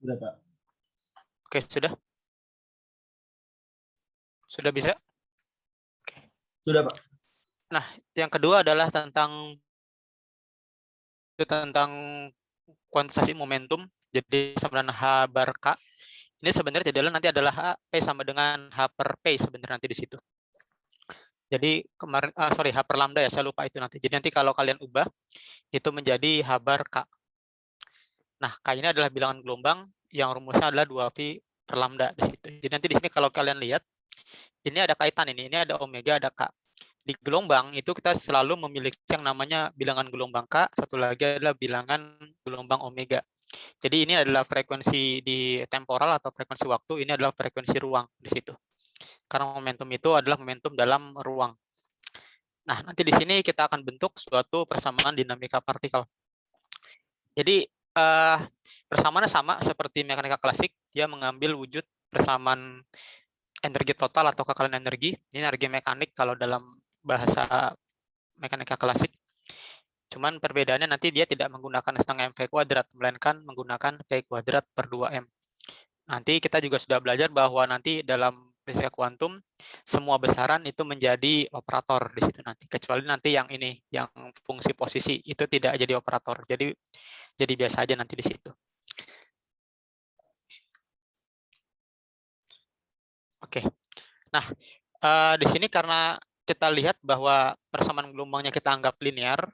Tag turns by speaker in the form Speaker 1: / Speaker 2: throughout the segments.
Speaker 1: Sudah, Pak.
Speaker 2: Oke, sudah? Sudah bisa? Oke.
Speaker 1: Sudah, Pak.
Speaker 2: Nah, yang kedua adalah tentang kuantitasasi momentum. Jadi sama dengan H bar K. Ini sebenarnya jadinya nanti adalah H P sama dengan H per P sebenarnya nanti di situ. Jadi kemarin, H per lambda ya, saya lupa itu nanti. Jadi nanti kalau kalian ubah, itu menjadi H bar K. Nah, K ini adalah bilangan gelombang yang rumusnya adalah 2V per lambda di situ. Jadi nanti di sini kalau kalian lihat, ini ada kaitan ini ada omega, ada K. Di gelombang itu kita selalu memiliki yang namanya bilangan gelombang K, satu lagi adalah bilangan gelombang omega. Jadi ini adalah frekuensi di temporal atau frekuensi waktu, ini adalah frekuensi ruang di situ. Karena momentum itu adalah momentum dalam ruang. Nah, nanti di sini kita akan bentuk suatu persamaan dinamika partikel. Jadi persamaannya sama seperti mekanika klasik, dia mengambil wujud persamaan energi total atau kekalian energi. Ini energi mekanik kalau dalam bahasa mekanika klasik. Cuman perbedaannya nanti dia tidak menggunakan setengah mv kuadrat, melainkan menggunakan p kuadrat per 2m. Nanti kita juga sudah belajar bahwa nanti dalam fisika kuantum semua besaran itu menjadi operator di situ nanti, kecuali nanti yang ini, yang fungsi posisi itu tidak jadi operator. Jadi biasa aja nanti di situ. Oke. Nah, di sini karena kita lihat bahwa persamaan gelombangnya kita anggap linear,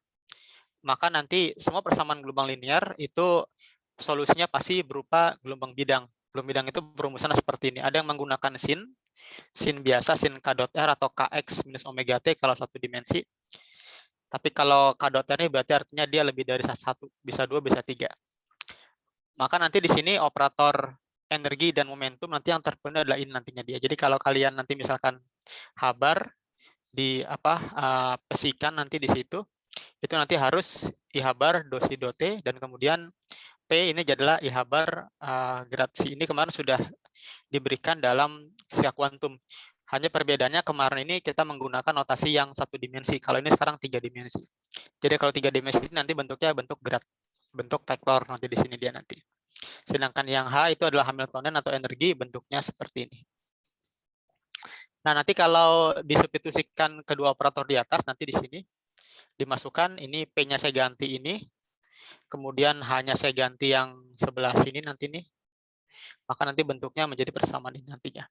Speaker 2: maka nanti semua persamaan gelombang linear itu solusinya pasti berupa gelombang bidang. Gelombang bidang itu perumusannya seperti ini. Ada yang menggunakan sin biasa, sin k dot r atau kx minus omega t kalau satu dimensi. Tapi kalau k dot r ini berarti artinya dia lebih dari satu, bisa 2, bisa 3. Maka nanti di sini operator energi dan momentum nanti yang terpenuhi adalah ini nantinya dia. Jadi kalau kalian nanti misalkan habar di pesikan nanti di situ, itu nanti harus I habar dosi dote, dan kemudian P ini adalah I habar grad C. Ini kemarin sudah diberikan dalam fisika kuantum. Hanya perbedaannya kemarin ini kita menggunakan notasi yang satu dimensi. Kalau ini sekarang 3 dimensi. Jadi kalau 3 dimensi ini nanti bentuknya bentuk grad, bentuk vektor nanti di sini dia nanti. Sedangkan yang H itu adalah Hamiltonian atau energi, bentuknya seperti ini. Nah, nanti kalau disubstitusikan kedua operator di atas, nanti di sini dimasukkan, ini P-nya saya ganti ini, kemudian H-nya saya ganti yang sebelah sini nanti nih, maka nanti bentuknya menjadi persamaan ini nantinya.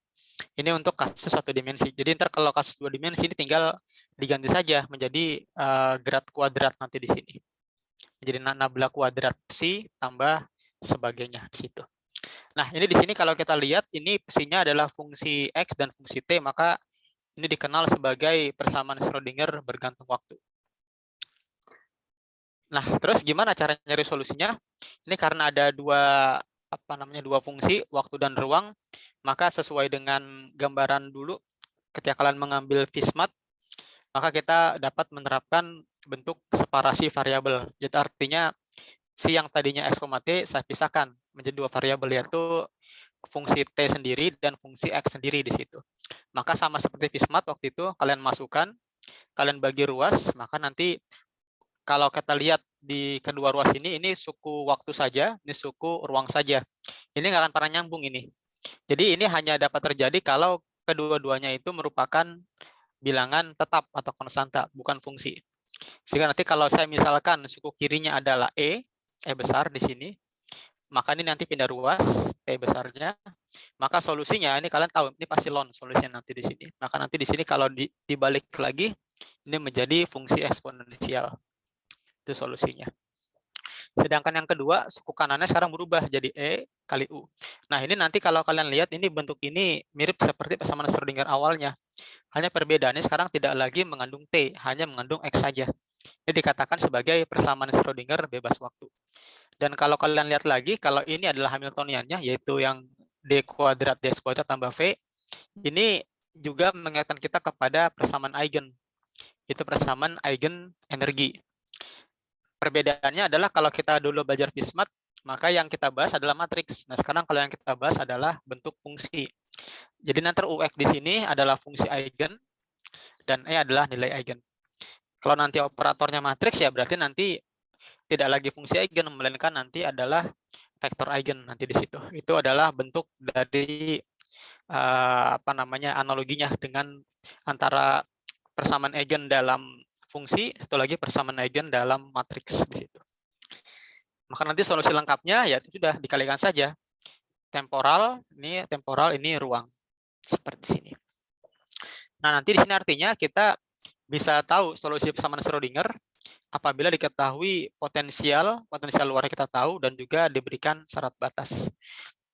Speaker 2: Ini untuk kasus satu dimensi. Jadi ntar kalau kasus 2 dimensi ini tinggal diganti saja menjadi grad kuadrat nanti di sini. Menjadi nabla kuadrat C tambah sebagainya di situ. Nah, ini di sini kalau kita lihat, ini psinya adalah fungsi X dan fungsi T, maka ini dikenal sebagai persamaan Schrödinger bergantung waktu. Nah, terus gimana cara nyari solusinya? Ini karena ada dua fungsi, waktu dan ruang, maka sesuai dengan gambaran dulu, ketika kalian mengambil Fismat, maka kita dapat menerapkan bentuk separasi variabel. Jadi artinya si yang tadinya X, T saya pisahkan menjadi dua variabel, yaitu fungsi T sendiri dan fungsi X sendiri di situ. Maka sama seperti Fismat waktu itu, kalian masukkan, kalian bagi ruas, maka nanti kalau kita lihat di kedua ruas ini suku waktu saja, ini suku ruang saja. Ini nggak akan pernah nyambung ini. Jadi ini hanya dapat terjadi kalau kedua-duanya itu merupakan bilangan tetap atau konstanta, bukan fungsi. Sehingga nanti kalau saya misalkan suku kirinya adalah E besar di sini, maka ini nanti pindah ruas, T besarnya, maka solusinya ini kalian tahu, ini pasti ln solusinya nanti di sini. Maka nanti di sini kalau dibalik lagi, ini menjadi fungsi eksponensial. Itu solusinya. Sedangkan yang kedua, suku kanannya sekarang berubah jadi E kali U. Nah, ini nanti kalau kalian lihat, ini bentuk ini mirip seperti persamaan Schrödinger awalnya. Hanya perbedaannya sekarang tidak lagi mengandung T, hanya mengandung X saja. Ini dikatakan sebagai persamaan Schrödinger bebas waktu. Dan kalau kalian lihat lagi, kalau ini adalah Hamiltoniannya, yaitu yang D kuadrat DS kuadrat tambah V, ini juga mengingatkan kita kepada persamaan eigen. Itu persamaan eigen energi. Perbedaannya adalah kalau kita dulu belajar Fismat, maka yang kita bahas adalah matriks. Nah, sekarang kalau yang kita bahas adalah bentuk fungsi. Jadi nanti UX di sini adalah fungsi eigen, dan E adalah nilai eigen. Kalau nanti operatornya matriks, ya berarti nanti tidak lagi fungsi eigen, melainkan nanti adalah vektor eigen nanti di situ. Itu adalah bentuk dari analoginya dengan antara persamaan eigen dalam fungsi, satu lagi persamaan eigen dalam matriks di situ. Maka nanti solusi lengkapnya ya sudah dikalikan saja. Temporal, ini ruang. Seperti sini. Nah, nanti di sini artinya kita bisa tahu solusi persamaan Schrödinger apabila diketahui potensial luar kita tahu dan juga diberikan syarat batas.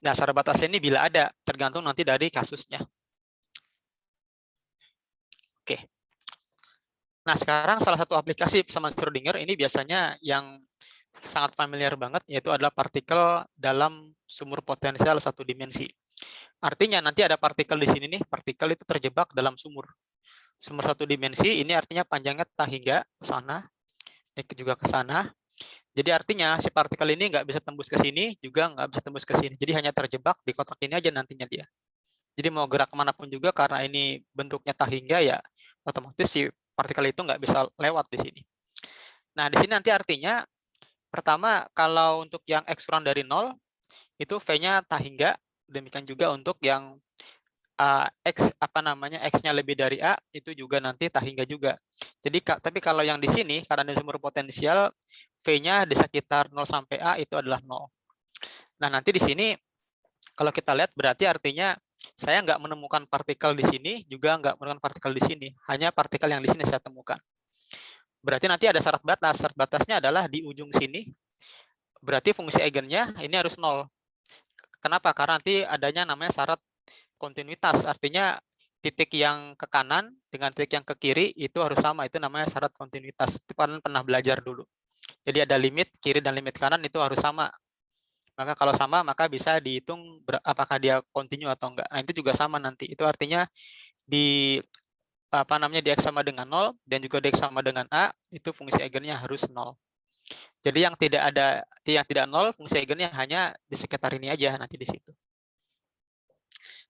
Speaker 2: Nah, syarat batasnya ini bila ada, tergantung nanti dari kasusnya. Oke. Nah, sekarang salah satu aplikasi persamaan Schrödinger ini biasanya yang sangat familiar banget, yaitu adalah partikel dalam sumur potensial satu dimensi. Artinya nanti ada partikel di sini nih, partikel itu terjebak dalam sumur satu dimensi, ini artinya panjangnya tak hingga ke sana, ini juga ke sana. Jadi artinya si partikel ini nggak bisa tembus ke sini, juga nggak bisa tembus ke sini. Jadi hanya terjebak di kotak ini aja nantinya dia. Jadi mau gerak kemanapun juga karena ini bentuknya tak hingga ya, otomatis si partikel itu nggak bisa lewat di sini. Nah di sini nanti artinya pertama kalau untuk yang X kurang dari 0 itu V-nya tak hingga, demikian juga untuk yang X-nya lebih dari A itu juga nanti tak hingga juga. Jadi tapi kalau yang di sini karena ada sumber potensial V-nya di sekitar 0 sampai A itu adalah 0. Nah, nanti di sini kalau kita lihat berarti artinya saya nggak menemukan partikel di sini, juga nggak menemukan partikel di sini. Hanya partikel yang di sini saya temukan. Berarti nanti ada syarat batas. Syarat batasnya adalah di ujung sini. Berarti fungsi eigennya ini harus 0. Kenapa? Karena nanti adanya namanya syarat kontinuitas. Artinya titik yang ke kanan dengan titik yang ke kiri itu harus sama. Itu namanya syarat kontinuitas. Itu kalian pernah belajar dulu. Jadi ada limit kiri dan limit kanan itu harus sama. Maka kalau sama maka bisa dihitung apakah dia kontinu atau enggak. Nah, itu juga sama nanti. Itu artinya di di X sama dengan 0 dan juga di X sama dengan A itu fungsi eigennya harus 0. Jadi yang tidak 0 fungsi eigennya hanya di sekitar ini aja nanti di situ.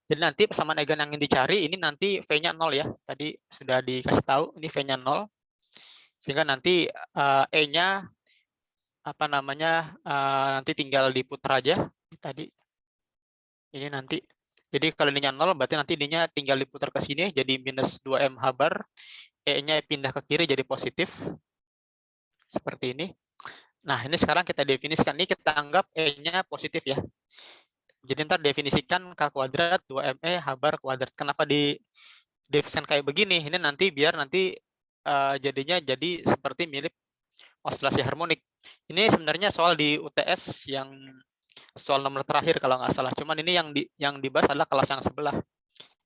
Speaker 2: Jadi nanti persamaan eigen yang ingin dicari ini nanti V-nya 0 ya. Tadi sudah dikasih tahu ini V-nya 0. Sehingga nanti E-nya nanti tinggal diputar aja tadi. Ini nanti. Jadi kalau ininya 0 berarti nanti ininya tinggal diputar ke sini jadi minus 2M bar. E-nya pindah ke kiri jadi positif. Seperti ini. Nah, ini sekarang kita definisikan. Ini kita anggap E-nya positif ya. Jadi ntar definisikan K kuadrat 2ME bar kuadrat. Kenapa didefinisikan kayak begini? Ini nanti biar nanti jadinya jadi seperti mirip oscilasi harmonik. Ini sebenarnya soal di UTS yang soal nomor terakhir kalau nggak salah. Cuman ini yang dibahas adalah kelas yang sebelah.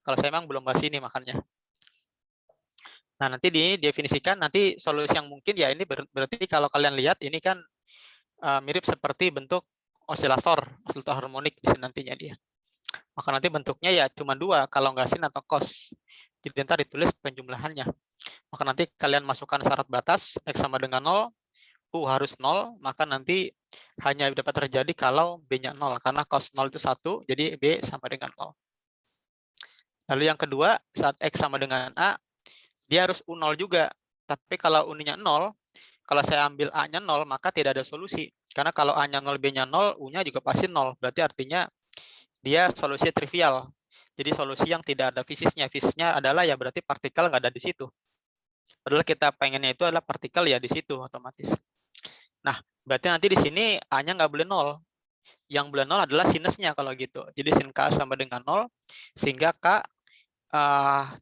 Speaker 2: Kalau saya memang belum bahas ini makanya. Nah, nanti didefinisikan nanti solusi yang mungkin ya ini berarti kalau kalian lihat ini kan mirip seperti bentuk osilator harmonik di sini nantinya dia. Maka nanti bentuknya ya cuma 2 kalau nggak sin atau cos. Jadi ntar ditulis penjumlahannya. Maka nanti kalian masukkan syarat batas X sama dengan 0, U harus 0, maka nanti hanya dapat terjadi kalau B-nya 0. Karena cos 0 itu 1, jadi B sama dengan 0. Lalu yang kedua, saat X sama dengan A, dia harus U0 juga. Tapi kalau U-nya 0, kalau saya ambil A-nya 0, maka tidak ada solusi. Karena kalau A-nya 0, B-nya 0, U-nya juga pasti 0. Berarti artinya dia solusi trivial. Jadi solusi yang tidak ada fisisnya. Fisisnya adalah ya berarti partikel nggak ada di situ. Padahal kita pengennya itu adalah partikel ya di situ otomatis. Nah, berarti nanti di sini A-nya nggak boleh 0. Yang boleh 0 adalah sinusnya kalau gitu. Jadi sin K sama dengan 0, sehingga K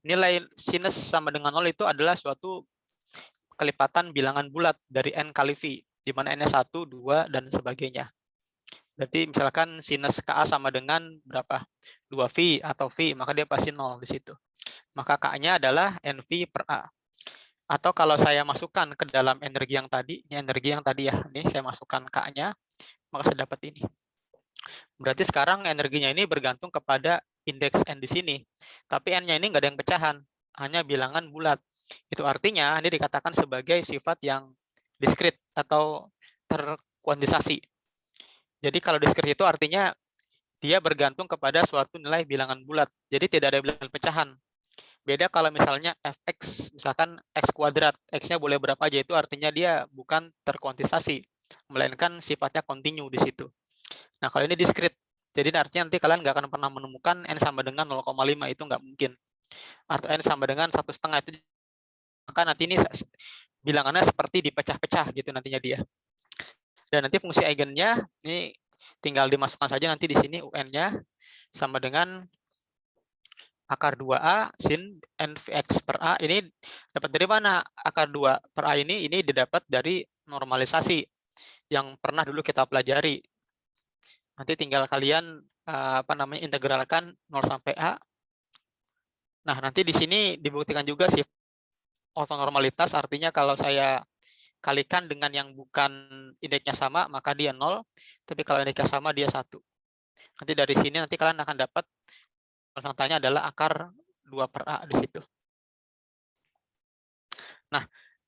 Speaker 2: nilai sinus sama dengan 0 itu adalah suatu kelipatan bilangan bulat dari N kali V, di mana N-nya 1, 2, dan sebagainya. Berarti misalkan sinus KA sama dengan berapa? 2V atau V, maka dia pasti 0 di situ. Maka K-nya adalah NV per A. Atau kalau saya masukkan ke dalam energi yang tadi, ini energi yang tadi ya, ini saya masukkan K-nya, maka saya dapat ini. Berarti sekarang energinya ini bergantung kepada indeks N di sini. Tapi N-nya ini nggak ada yang pecahan, hanya bilangan bulat. Itu artinya ini dikatakan sebagai sifat yang diskrit atau terkuantisasi. Jadi kalau diskrit itu artinya dia bergantung kepada suatu nilai bilangan bulat. Jadi tidak ada bilangan pecahan. Beda kalau misalnya fx, misalkan x kuadrat, x-nya boleh berapa aja, itu artinya dia bukan terkuantisasi, melainkan sifatnya kontinu di situ. Nah, kalau ini discrete, jadi artinya nanti kalian nggak akan pernah menemukan n sama dengan 0,5, itu nggak mungkin. Atau n sama dengan 1,5, itu maka nanti ini bilangannya seperti dipecah-pecah gitu nantinya dia. Dan nanti fungsi eigennya ini tinggal dimasukkan saja nanti di sini un-nya sama dengan akar 2A sin nvx per A. Ini dapat dari mana? Akar 2 per A ini didapat dari normalisasi yang pernah dulu kita pelajari. Nanti tinggal kalian integralkan 0 sampai A. Nah, nanti di sini dibuktikan juga sih ortonormalitas, artinya kalau saya kalikan dengan yang bukan indeksnya sama, maka dia 0. Tapi kalau indeksnya sama, dia 1. Nanti dari sini nanti kalian akan dapat konstantanya adalah akar 2 per A di situ. Nah,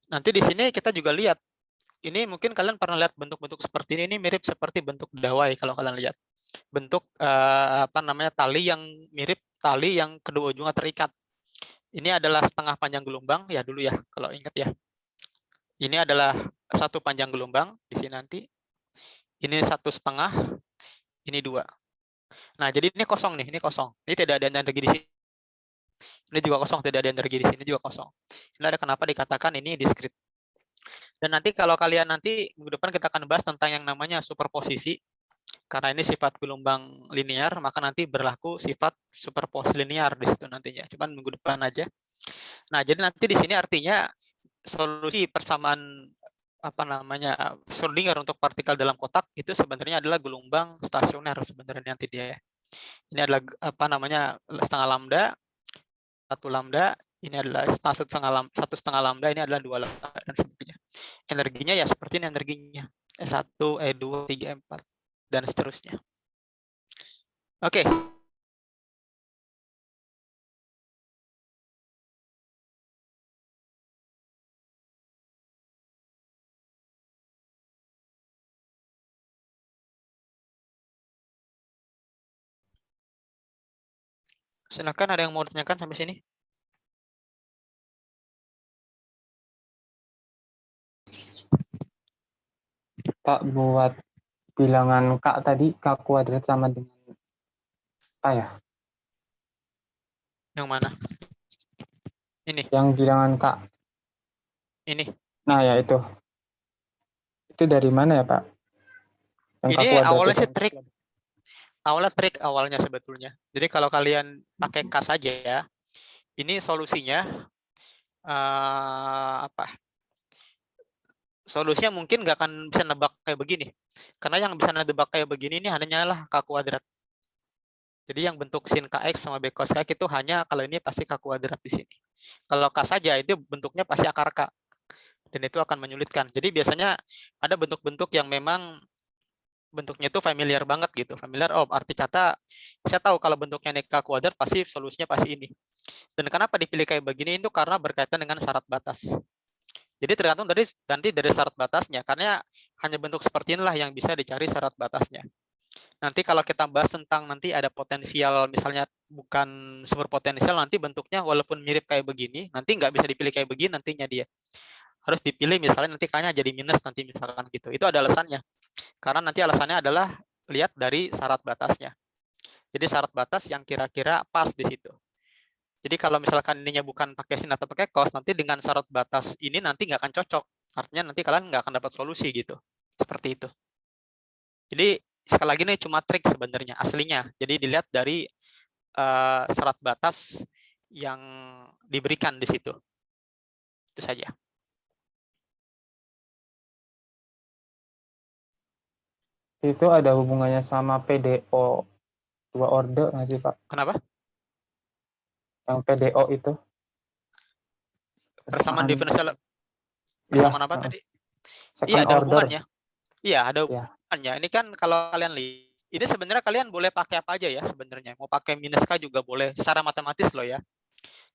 Speaker 2: nanti di sini kita juga lihat. Ini mungkin kalian pernah lihat bentuk-bentuk seperti ini mirip seperti bentuk dawai kalau kalian lihat. Bentuk tali yang mirip tali yang kedua ujungnya terikat. Ini adalah setengah panjang gelombang ya dulu ya, kalau ingat ya. Ini adalah satu panjang gelombang di sini nanti. Ini 1,5, ini 2. Nah, jadi ini kosong nih, ini kosong. Ini tidak ada energi di sini. Ini juga kosong, tidak ada energi di sini juga kosong. Ini ada kenapa dikatakan ini discrete. Dan nanti kalau kalian nanti minggu depan kita akan bahas tentang yang namanya superposisi. Karena ini sifat gelombang linear, maka nanti berlaku sifat superposisi linear di situ nantinya. Cuman minggu depan aja. Nah, jadi nanti di sini artinya solusi persamaan Schrödinger untuk partikel dalam kotak itu sebenarnya adalah gelombang stasioner sebenarnya nanti dia. Ini adalah setengah lambda, 1 lambda, ini adalah 1,5 lambda, ini adalah 2 lambda dan sebagainya. Energinya ya seperti ini energinya. E1, E2, 3, E4 dan seterusnya. Oke. Silakan, ada yang mau ditanyakan sampai sini?
Speaker 1: Pak, buat bilangan K tadi, K kuadrat sama dengan apa ya?
Speaker 2: Yang mana? Ini.
Speaker 1: Yang bilangan K.
Speaker 2: Ini.
Speaker 1: Nah, ya itu. Itu dari mana ya, Pak? Yang K
Speaker 2: Ini
Speaker 1: kuadrat
Speaker 2: awalnya
Speaker 1: itu.
Speaker 2: sih trik. Awalnya sebetulnya. Jadi kalau kalian pakai K saja ya, ini solusinya solusinya mungkin nggak akan bisa nebak kayak begini. Karena yang bisa nebak kayak begini ini hanyalah K kuadrat. Jadi yang bentuk sin Kx sama B cos Kx itu hanya kalau ini pasti K kuadrat di sini. Kalau K saja itu bentuknya pasti akar K. Dan itu akan menyulitkan. Jadi biasanya ada bentuk-bentuk yang memang bentuknya itu familiar banget gitu. Familiar, arti kata saya tahu kalau bentuknya ini K kuadrat pasti solusinya pasti ini. Dan kenapa dipilih kayak begini itu karena berkaitan dengan syarat batas. Jadi tergantung dari syarat batasnya, karena hanya bentuk seperti inilah yang bisa dicari syarat batasnya. Nanti kalau kita bahas tentang nanti ada potensial, misalnya bukan sumber potensial, nanti bentuknya walaupun mirip kayak begini, nanti nggak bisa dipilih kayak begini nantinya dia. Harus dipilih misalnya nanti kayaknya jadi minus nanti misalkan gitu. Itu ada alasannya. Karena nanti alasannya adalah lihat dari syarat batasnya. Jadi syarat batas yang kira-kira pas di situ. Jadi kalau misalkan ininya bukan pakai sin atau pakai cos, nanti dengan syarat batas ini nanti nggak akan cocok. Artinya nanti kalian nggak akan dapat solusi gitu. Seperti itu. Jadi sekali lagi ini cuma trik sebenarnya aslinya. Jadi dilihat dari syarat batas yang diberikan di situ. Itu saja.
Speaker 1: Itu ada hubungannya sama PDO 2 orde nggak sih, Pak?
Speaker 2: Kenapa?
Speaker 1: Yang PDO itu.
Speaker 2: Persamaan diferensial.
Speaker 1: Iya.
Speaker 2: Persamaan apa tadi? Iya,
Speaker 1: Second
Speaker 2: ada
Speaker 1: order.
Speaker 2: hubungannya. Iya, ada
Speaker 1: Ya.
Speaker 2: hubungannya. Ini kan kalau kalian lihat, ini sebenarnya kalian boleh pakai apa aja ya sebenarnya. Mau pakai minus K juga boleh. Secara matematis loh ya.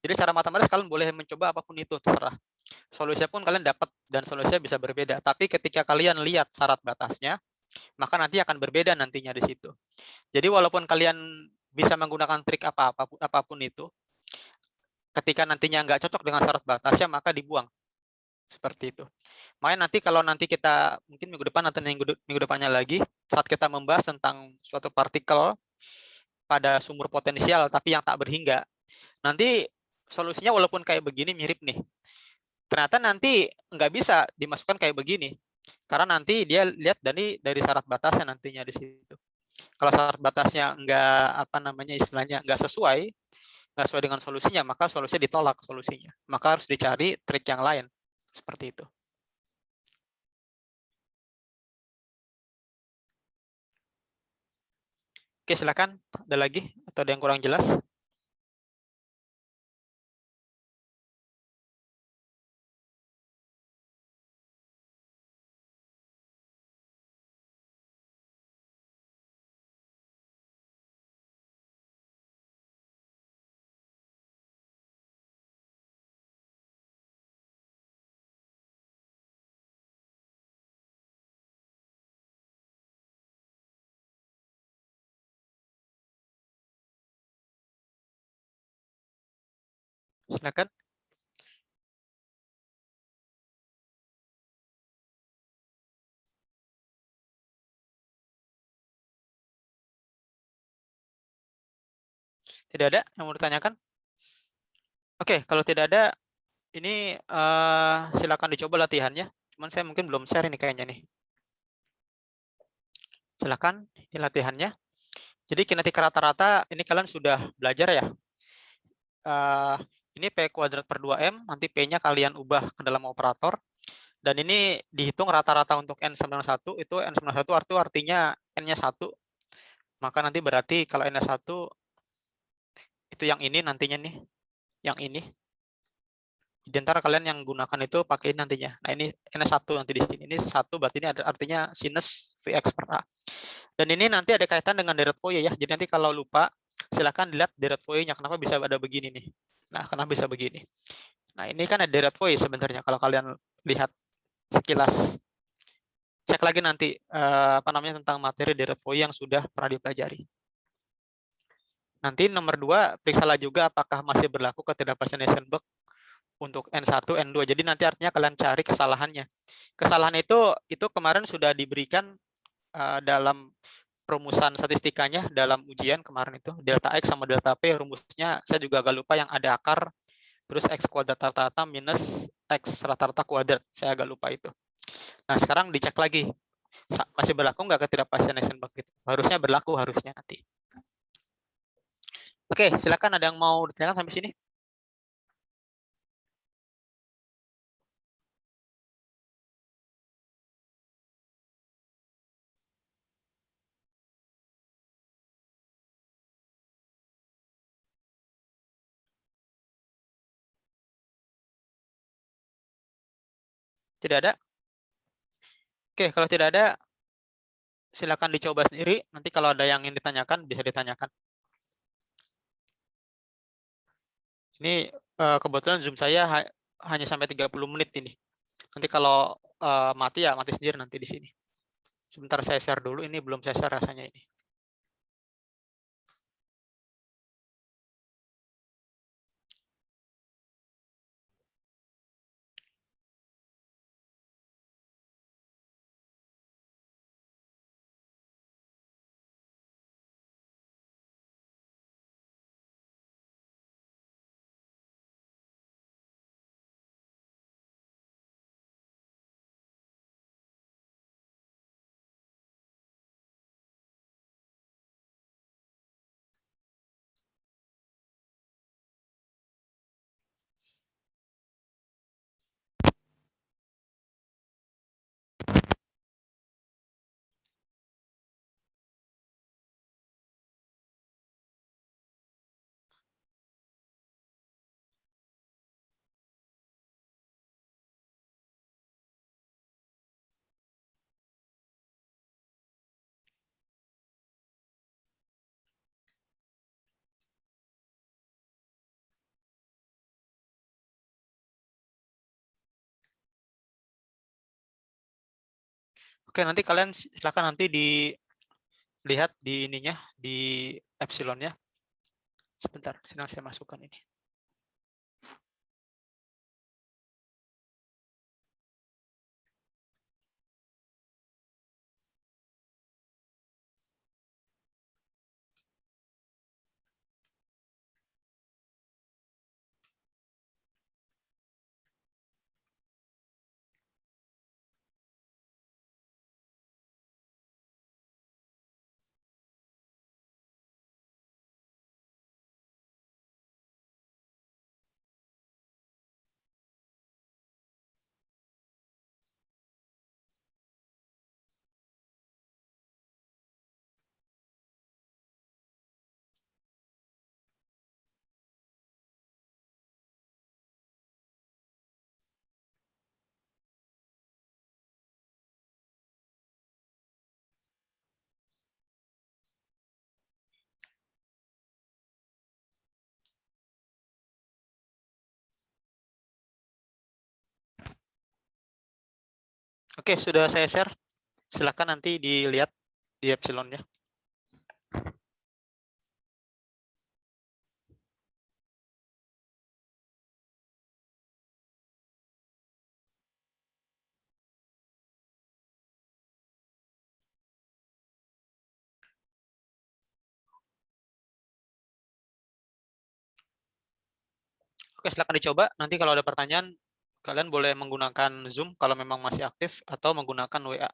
Speaker 2: Jadi secara matematis kalian boleh mencoba apapun itu, terserah. Solusinya pun kalian dapat dan solusinya bisa berbeda. Tapi ketika kalian lihat syarat batasnya, maka nanti akan berbeda nantinya di situ. Jadi walaupun kalian bisa menggunakan trik apapun itu, ketika nantinya nggak cocok dengan syarat batasnya, maka dibuang. Seperti itu. Makanya nanti kalau nanti kita mungkin minggu depan atau minggu depannya lagi saat kita membahas tentang suatu partikel pada sumber potensial tapi yang tak berhingga. Nanti solusinya walaupun kayak begini mirip nih. Ternyata nanti nggak bisa dimasukkan kayak begini. Karena nanti dia lihat dari syarat batasnya nantinya di situ. Kalau syarat batasnya nggak apa namanya istilahnya nggak sesuai dengan solusinya, maka solusinya ditolak solusinya. Maka harus dicari trik yang lain seperti itu. Oke, silakan. Ada lagi atau ada yang kurang jelas? Silakan. Tidak ada yang mau ditanyakan? Oke, kalau tidak ada, ini silakan dicoba latihannya. Cuman saya mungkin belum share ini kayaknya nih. Silakan ini latihannya. Jadi kinetika rata-rata ini kalian sudah belajar ya. Ini P kuadrat per 2M, nanti P-nya kalian ubah ke dalam operator. Dan ini dihitung rata-rata untuk N91, itu N91 artinya N-nya 1. Maka nanti berarti kalau N-nya 1, itu yang ini nantinya nih. Yang ini. Di antara kalian yang gunakan itu pakai nantinya. Nah ini N1 nanti di sini. Ini 1 berarti ini artinya sinus Vx per A. Dan ini nanti ada kaitan dengan deret Fourier ya. Jadi nanti kalau lupa, silakan dilihat deret Fourier-nya. Kenapa bisa ada begini nih. Nah, kenapa bisa begini. Nah ini kan ada deret Fourier sebenarnya. Kalau kalian lihat sekilas. Cek lagi nanti apa namanya tentang materi deret Fourier yang sudah pernah dipelajari. Nanti nomor 2, periksalah juga apakah masih berlaku ketidakpastian Heisenberg untuk N1, N2. Jadi nanti artinya kalian cari kesalahannya. Kesalahan itu kemarin sudah diberikan dalam rumusan statistikanya dalam ujian kemarin itu. Delta X sama delta P rumusnya saya juga agak lupa yang ada akar terus X kuadrat rata-rata minus X rata-rata kuadrat. Saya agak lupa itu. Nah sekarang dicek lagi. Masih berlaku nggak ketidakpastian Heisenberg itu? Harusnya berlaku harusnya nanti. Oke, silakan ada yang mau ditanyakan sampai sini? Tidak ada? Oke, kalau tidak ada, silakan dicoba sendiri. Nanti kalau ada yang ingin ditanyakan, bisa ditanyakan. Ini kebetulan Zoom saya hanya sampai 30 menit ini. Nanti kalau mati ya mati sendiri nanti di sini. Sebentar saya share dulu, ini belum saya share rasanya ini. Oke, nanti kalian silakan nanti dilihat di ininya, di epsilonnya. Sebentar, sedang saya masukkan ini. Oke, sudah saya share. Silakan nanti dilihat di epsilonnya. Oke, silakan dicoba. Nanti kalau ada pertanyaan, kalian boleh menggunakan Zoom kalau memang masih aktif atau menggunakan WA.